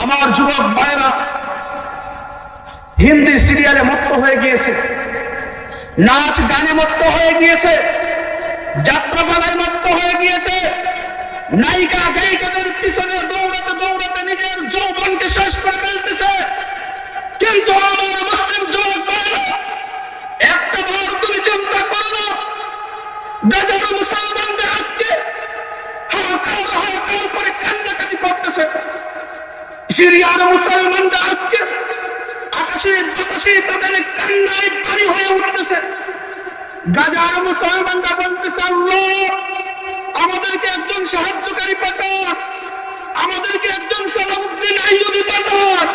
আমার যুবক ভাইরা হিন্দি সিরিয়ালে মত্ত হয়ে গিয়েছে, নাচ গানে মত্ত হয়ে গিয়েছে, যাত্রাপালায় মত্ত হয়ে গিয়েছে, নায়িকা গায়িকাদের পিছনে দৌড়াতে দৌড়াতে নিজের যৌবনকে শেষ করে ফেলতেছে। কিন্তু আমার মুসলিম যুবক ভাইরা, একটা বার তুমি চিন্তা করো না, গাজার মুসলমানদের আজকে হাহাকার হাহাকার করে কান্নাকাটি করতেছে। সিরিয়ার মুসলমানরা আজকে আকাশে বাতাসে তাদের কান্নায় পানি হয়ে উঠতেছে। গাজার মুসলমানরা বলতেছে, আল্লাহ আমাদেরকে একজন সাহায্যকারী পাঠান, আমাদেরকে একজন সালাউদ্দিন আইয়ুবী পাঠান।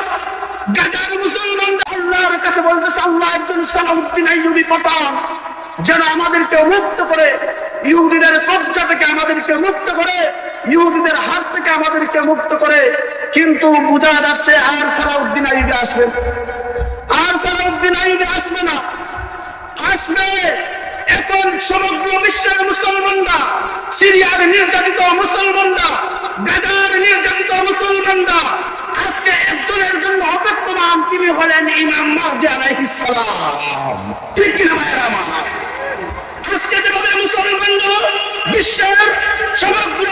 গাজার মুসলমানরা আল্লাহর কাছে বলতেছে, আল্লাহ একজন সালাউদ্দিন আইয়ুবী পাঠান, যেন আমাদেরকে মুক্ত করে, ইহুদিদের কবজা থেকে আমাদেরকে মুক্ত করে, ইহুদিদের হাত থেকে আমাদেরকে মুক্ত করে। কিন্তু বোঝা যাচ্ছে আর সালাউদ্দিন আইয়ুবী আসবে, আর সালাউদ্দিন আইয়ুবী আসবে না। আসবে এখন সমগ্র বিশ্বের মুসলমানরা, সিরিয়ার নির্যাতিত মুসলমানরা, গাজার নির্যাতিত মুসলমানরা আজকে একজনের জন্য অপেক্ষমান, তিনি হলেন ইমাম মাহদী আলাইহিস সালাম। ঠিক কিনা ভাইরা আমার? আজকে যেভাবে মুসলমানরা বিশ্বের সমগ্র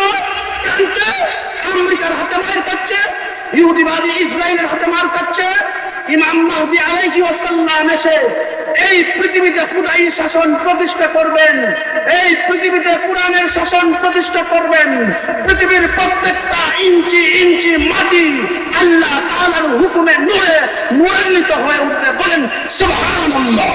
প্রান্তে আমেরিকার হাতে মার খাচ্ছে, ইহুদিবাদী ইসরায়েলের হাতে মার খাচ্ছে, ইমাম মাহদী আলাইহিস সালাম এসে এই পৃথিবীতে খুদাই শাসন প্রতিষ্ঠা করবেন, এই পৃথিবীতে কোরআনের শাসন প্রতিষ্ঠা করবেন। পৃথিবীর প্রত্যেকটা ইঞ্চি ইঞ্চি মাটি আল্লাহ তাআলার হুকুমে নূরে নূরান্বিত হয়ে উঠবে। বলেন সুবহানাল্লাহ।